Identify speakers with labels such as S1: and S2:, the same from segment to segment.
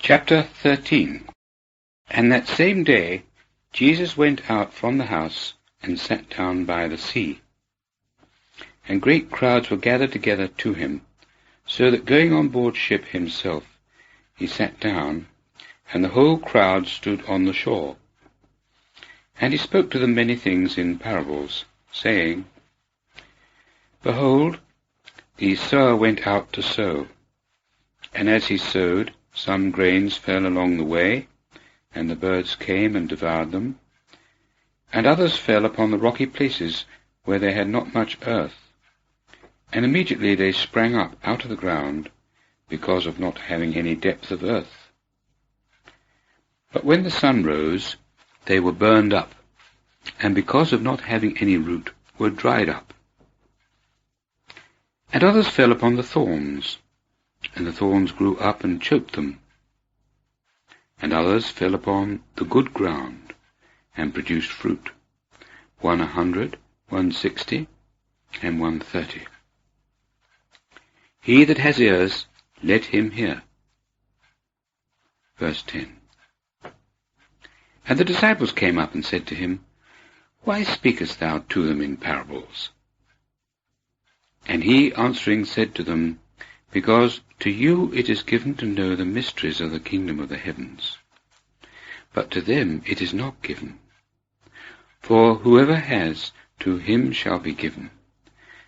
S1: Chapter 13. And that same day Jesus went out from the house and sat down by the sea. And great crowds were gathered together to him, so that going on board ship himself, he sat down, and the whole crowd stood on the shore. And he spoke to them many things in parables, saying, Behold, the sower went out to sow. And as he sowed, some grains fell along the way, and the birds came and devoured them. And others fell upon the rocky places where they had not much earth. And immediately they sprang up out of the ground, because of not having any depth of earth. But when the sun rose, they were burned up, and because of not having any root, were dried up. And others fell upon the thorns, and the thorns grew up and choked them. And others fell upon the good ground, and produced fruit, 100, 160, and 130. He that has ears, let him hear. Verse 10. And the disciples came up and said to him, Why speakest thou to them in parables? And he answering said to them, Because to you it is given to know the mysteries of the kingdom of the heavens, but to them it is not given. For whoever has, to him shall be given,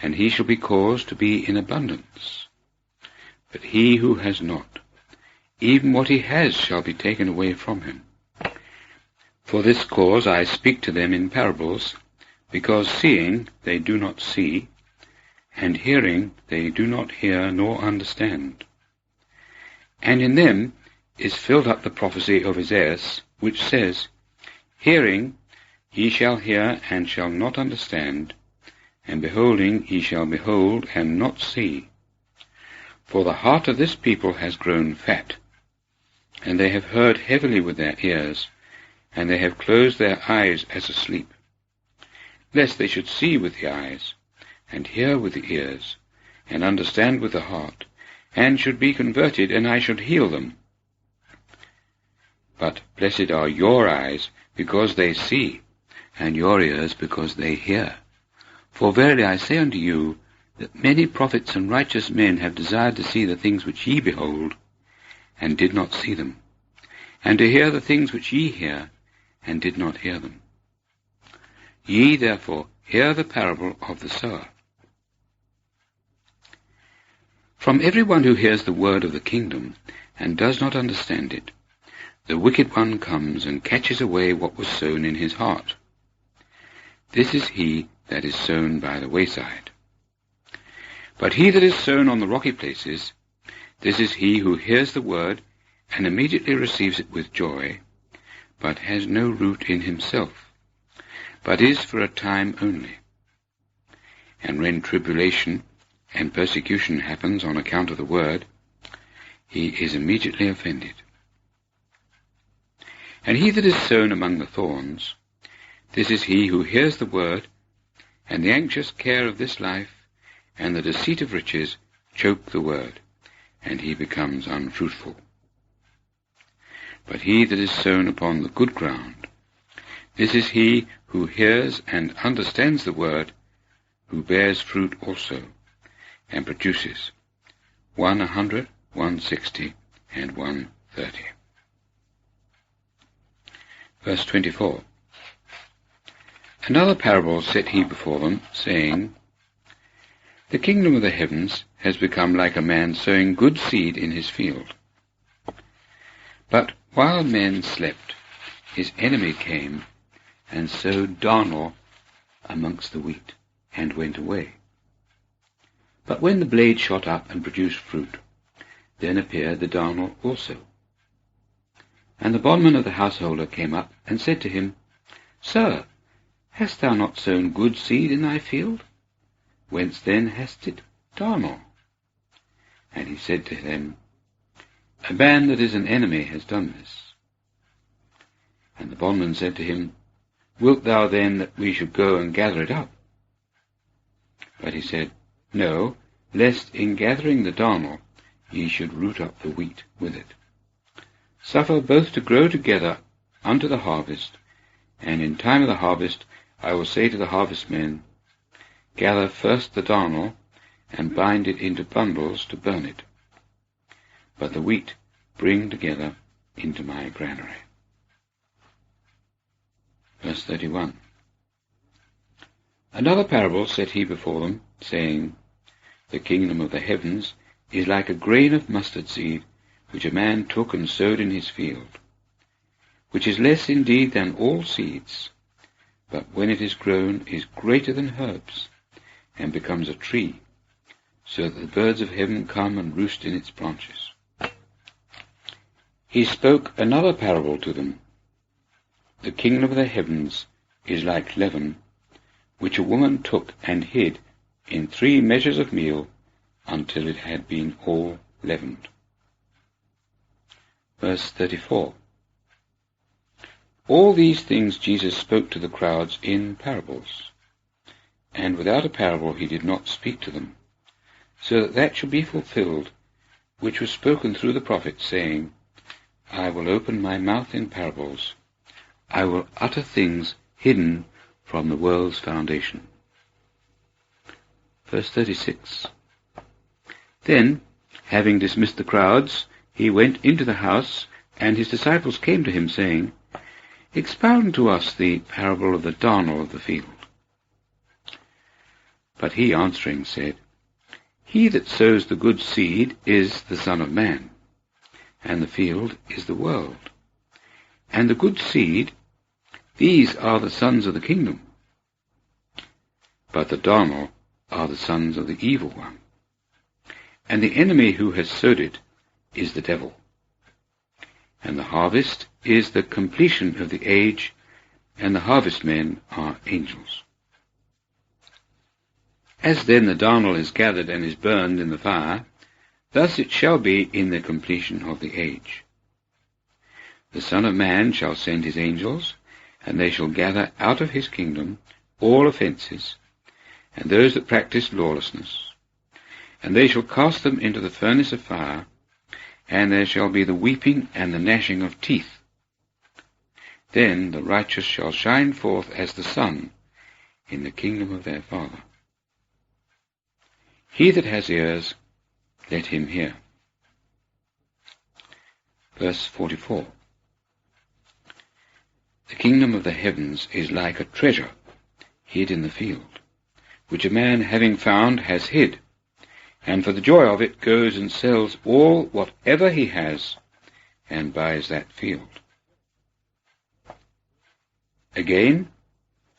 S1: and he shall be caused to be in abundance. But he who has not, even what he has shall be taken away from him. For this cause I speak to them in parables, because seeing they do not see, and hearing they do not hear nor understand. And in them is filled up the prophecy of Isaiah, which says, Hearing ye shall hear and shall not understand, and beholding ye shall behold and not see. For the heart of this people has grown fat, and they have heard heavily with their ears, and they have closed their eyes as asleep, lest they should see with the eyes, and hear with the ears, and understand with the heart, and should be converted, and I should heal them. But blessed are your eyes, because they see, and your ears, because they hear. For verily I say unto you, that many prophets and righteous men have desired to see the things which ye behold, and did not see them, and to hear the things which ye hear, and did not hear them. Ye therefore hear the parable of the sower. From every one who hears the word of the kingdom, and does not understand it, the wicked one comes and catches away what was sown in his heart. This is he that is sown by the wayside. But he that is sown on the rocky places, this is he who hears the word, and immediately receives it with joy, but has no root in himself, but is for a time only. And when tribulation and persecution happens on account of the word, he is immediately offended. And he that is sown among the thorns, this is he who hears the word, and the anxious care of this life, and the deceit of riches choke the word, and he becomes unfruitful. But he that is sown upon the good ground, this is he who hears and understands the word, who bears fruit also, and produces 100, 160, and 130. Verse 24. Another parable set he before them, saying, The kingdom of the heavens has become like a man sowing good seed in his field. But while men slept, his enemy came and sowed darnel amongst the wheat, and went away. But when the blade shot up and produced fruit, then appeared the darnel also. And the bondman of the householder came up and said to him, Sir, hast thou not sown good seed in thy field? Whence then hast it darnel? And he said to them, A man that is an enemy has done this. And the bondman said to him, Wilt thou then that we should go and gather it up? But he said, No, lest in gathering the darnel ye should root up the wheat with it. suffer both to grow together unto the harvest, and in time of the harvest I will say to the harvestmen, gather first the darnel, and bind it into bundles to burn it, but the wheat bring together into my granary. Verse 31. Another parable set he before them, saying, the kingdom of the heavens is like a grain of mustard seed, which a man took and sowed in his field, which is less indeed than all seeds, but when it is grown is greater than herbs, and becomes a tree, so that the birds of heaven come and roost in its branches. He spoke another parable to them. The kingdom of the heavens is like leaven, which a woman took and hid in 3 measures of meal until it had been all leavened. Verse 34. All these things Jesus spoke to the crowds in parables, and without a parable he did not speak to them, so that should be fulfilled which was spoken through the prophet, saying, I will open my mouth in parables, I will utter things hidden from the world's foundation. Verse 36. Then, having dismissed the crowds, he went into the house, and his disciples came to him, saying, expound to us the parable of the darnel of the field. But he answering said, he that sows the good seed is the Son of Man, and the field is the world. And the good seed, these are the sons of the kingdom. But the darnel are the sons of the evil one. And the enemy who has sowed it is the devil. And the harvest is the completion of the age, and the harvestmen are angels. As then the darnel is gathered and is burned in the fire, thus it shall be in the completion of the age. The Son of Man shall send his angels, and they shall gather out of his kingdom all offences, and those that practice lawlessness, and they shall cast them into the furnace of fire, and there shall be the weeping and the gnashing of teeth. Then the righteous shall shine forth as the sun in the kingdom of their Father. He that has ears, let him hear. Verse 44. The kingdom of the heavens is like a treasure hid in the field, which a man having found has hid, and for the joy of it goes and sells all whatever he has, and buys that field. Again,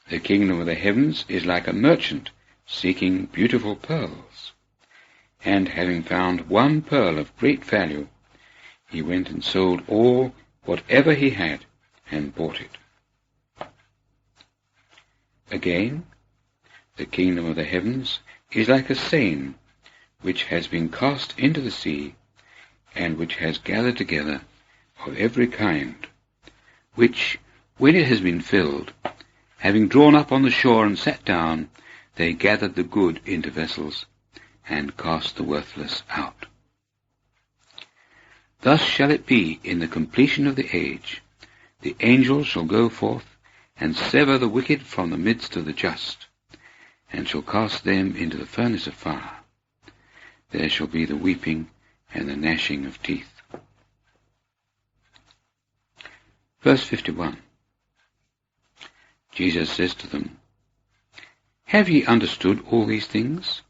S1: the kingdom of the heavens is like a merchant seeking beautiful pearls, and having found one pearl of great value, he went and sold all whatever he had, and bought it. Again, the kingdom of the heavens is like a seine, which has been cast into the sea, and which has gathered together of every kind, which, when it has been filled, having drawn up on the shore and sat down, they gathered the good into vessels, and cast the worthless out. Thus shall it be in the completion of the age. The angels shall go forth, and sever the wicked from the midst of the just, and shall cast them into the furnace of fire. There shall be the weeping and the gnashing of teeth. Verse 51. Jesus says to them, have ye understood all these things?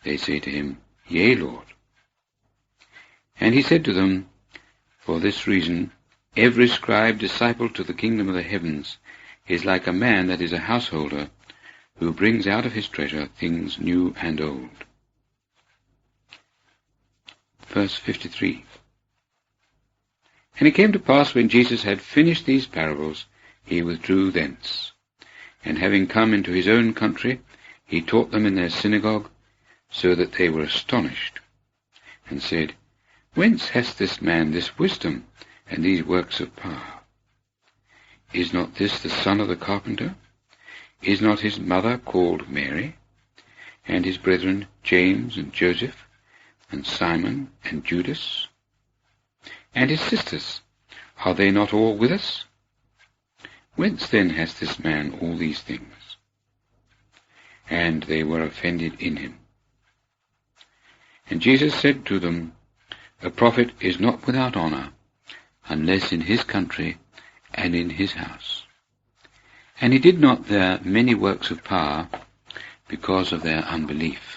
S1: They say to him, Yea, Lord. And he said to them, for this reason, every scribe disciple to the kingdom of the heavens is like a man that is a householder, who brings out of his treasure things new and old. Verse 53. And it came to pass, when Jesus had finished these parables, he withdrew thence. And having come into his own country, he taught them in their synagogue, so that they were astonished, and said, whence hath this man this wisdom, and these works of power? Is not this the son of the carpenter? Is not his mother called Mary? And his brethren James and Joseph, and Simon and Judas? And his sisters, are they not all with us? Whence then has this man all these things? And they were offended in him. And Jesus said to them, A prophet is not without honor, unless in his country and in his house. And he did not there many works of power, because of their unbelief.